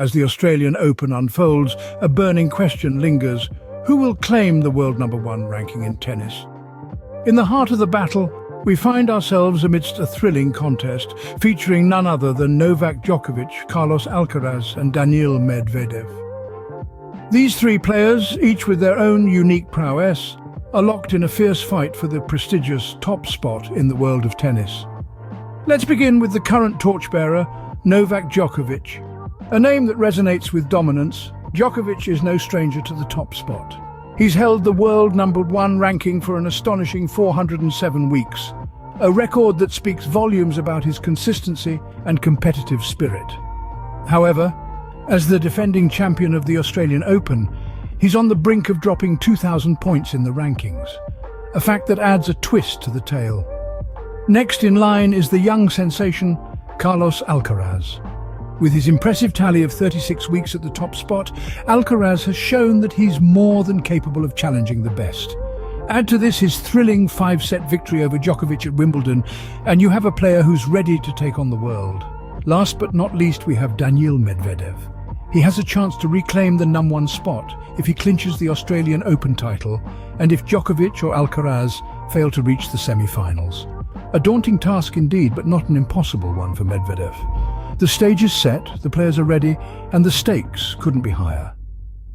As the Australian Open unfolds, a burning question lingers: who will claim the world #1 ranking in tennis? In the heart of the battle, we find ourselves amidst a thrilling contest featuring none other than Novak Djokovic, Carlos Alcaraz and Daniil Medvedev. These three players, each with their own unique prowess, are locked in a fierce fight for the prestigious top spot in the world of tennis. Let's begin with the current torchbearer, Novak Djokovic. A name that resonates with dominance, Djokovic is no stranger to the top spot. He's held the world #1 ranking for an astonishing 407 weeks, a record that speaks volumes about his consistency and competitive spirit. However, as the defending champion of the Australian Open, he's on the brink of dropping 2,000 points in the rankings, a fact that adds a twist to the tale. Next in line is the young sensation, Carlos Alcaraz. With his impressive tally of 36 weeks at the top spot, Alcaraz has shown that he's more than capable of challenging the best. Add to this his thrilling 5-set victory over Djokovic at Wimbledon, and you have a player who's ready to take on the world. Last but not least, we have Daniil Medvedev. He has a chance to reclaim the #1 spot if he clinches the Australian Open title, and if Djokovic or Alcaraz fail to reach the semi-finals. A daunting task indeed, but not an impossible one for Medvedev. The stage is set, the players are ready, and the stakes couldn't be higher.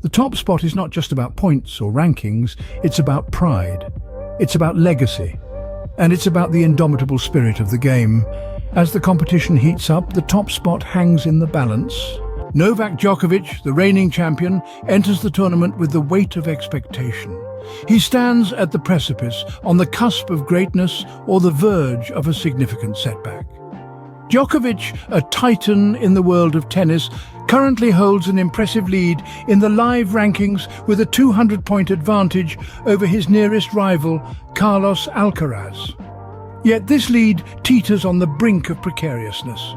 The top spot is not just about points or rankings, it's about pride, it's about legacy, and it's about the indomitable spirit of the game. As the competition heats up, the top spot hangs in the balance. Novak Djokovic, the reigning champion, enters the tournament with the weight of expectation. He stands at the precipice, on the cusp of greatness or the verge of a significant setback. Djokovic, a titan in the world of tennis, currently holds an impressive lead in the live rankings with a 200-point advantage over his nearest rival, Carlos Alcaraz. Yet this lead teeters on the brink of precariousness.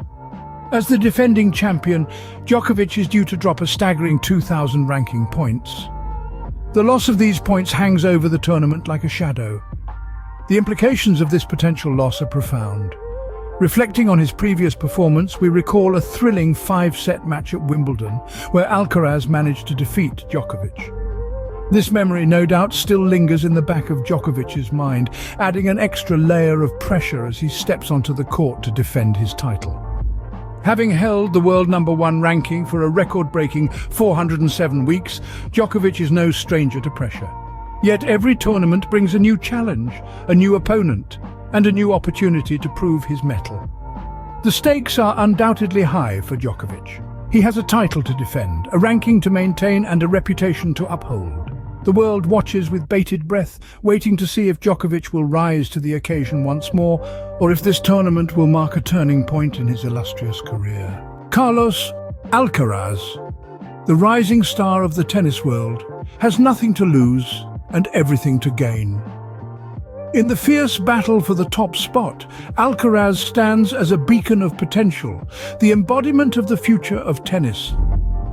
As the defending champion, Djokovic is due to drop a staggering 2,000 ranking points. The loss of these points hangs over the tournament like a shadow. The implications of this potential loss are profound. Reflecting on his previous performance, we recall a thrilling 5-set match at Wimbledon, where Alcaraz managed to defeat Djokovic. This memory no doubt still lingers in the back of Djokovic's mind, adding an extra layer of pressure as he steps onto the court to defend his title. Having held the world #1 ranking for a record-breaking 407 weeks, Djokovic is no stranger to pressure. Yet every tournament brings a new challenge, a new opponent, and a new opportunity to prove his mettle. The stakes are undoubtedly high for Djokovic. He has a title to defend, a ranking to maintain and a reputation to uphold. The world watches with bated breath, waiting to see if Djokovic will rise to the occasion once more, or if this tournament will mark a turning point in his illustrious career. Carlos Alcaraz, the rising star of the tennis world, has nothing to lose and everything to gain. In the fierce battle for the top spot, Alcaraz stands as a beacon of potential, the embodiment of the future of tennis.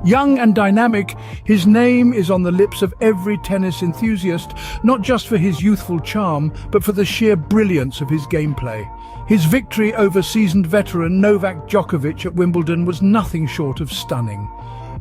Young and dynamic, his name is on the lips of every tennis enthusiast, not just for his youthful charm, but for the sheer brilliance of his gameplay. His victory over seasoned veteran Novak Djokovic at Wimbledon was nothing short of stunning.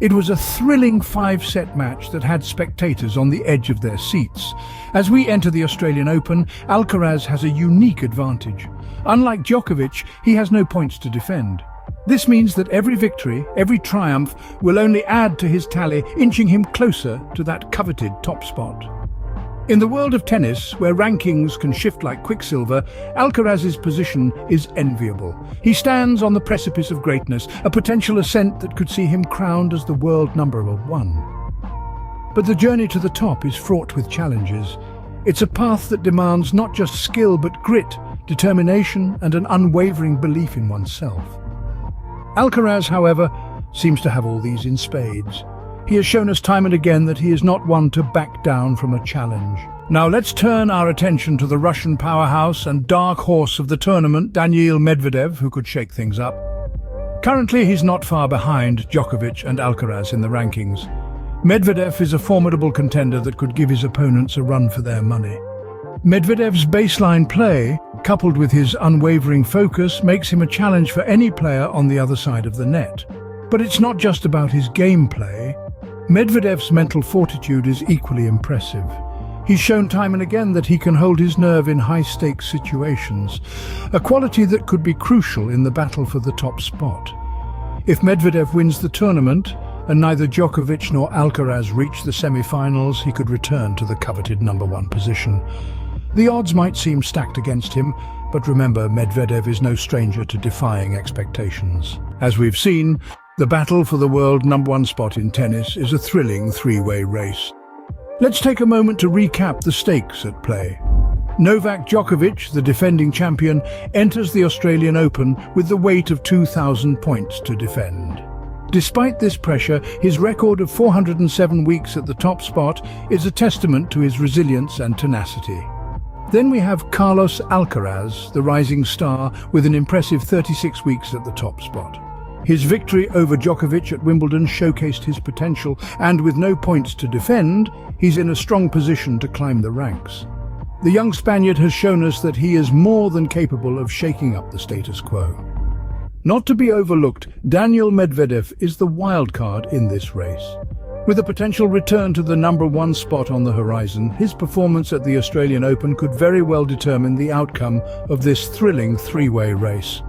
It was a thrilling 5-set match that had spectators on the edge of their seats. As we enter the Australian Open, Alcaraz has a unique advantage. Unlike Djokovic, he has no points to defend. This means that every victory, every triumph, will only add to his tally, inching him closer to that coveted top spot. In the world of tennis, where rankings can shift like quicksilver, Alcaraz's position is enviable. He stands on the precipice of greatness, a potential ascent that could see him crowned as the world #1. But the journey to the top is fraught with challenges. It's a path that demands not just skill but grit, determination and an unwavering belief in oneself. Alcaraz, however, seems to have all these in spades. He has shown us time and again that he is not one to back down from a challenge. Now let's turn our attention to the Russian powerhouse and dark horse of the tournament, Daniil Medvedev, who could shake things up. Currently, he's not far behind Djokovic and Alcaraz in the rankings. Medvedev is a formidable contender that could give his opponents a run for their money. Medvedev's baseline play, coupled with his unwavering focus, makes him a challenge for any player on the other side of the net. But it's not just about his gameplay. Medvedev's mental fortitude is equally impressive. He's shown time and again that he can hold his nerve in high-stakes situations, a quality that could be crucial in the battle for the top spot. If Medvedev wins the tournament, and neither Djokovic nor Alcaraz reach the semi-finals, he could return to the coveted #1 position. The odds might seem stacked against him, but remember, Medvedev is no stranger to defying expectations. As we've seen, the battle for the world #1 spot in tennis is a thrilling three-way race. Let's take a moment to recap the stakes at play. Novak Djokovic, the defending champion, enters the Australian Open with the weight of 2,000 points to defend. Despite this pressure, his record of 407 weeks at the top spot is a testament to his resilience and tenacity. Then we have Carlos Alcaraz, the rising star, with an impressive 36 weeks at the top spot. His victory over Djokovic at Wimbledon showcased his potential, and with no points to defend, he's in a strong position to climb the ranks. The young Spaniard has shown us that he is more than capable of shaking up the status quo. Not to be overlooked, Daniil Medvedev is the wild card in this race. With a potential return to the #1 spot on the horizon, his performance at the Australian Open could very well determine the outcome of this thrilling three-way race.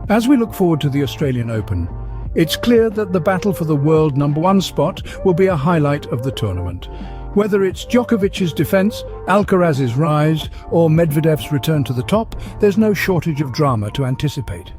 As we look forward to the Australian Open, it's clear that the battle for the world #1 spot will be a highlight of the tournament. Whether it's Djokovic's defense, Alcaraz's rise, or Medvedev's return to the top, there's no shortage of drama to anticipate.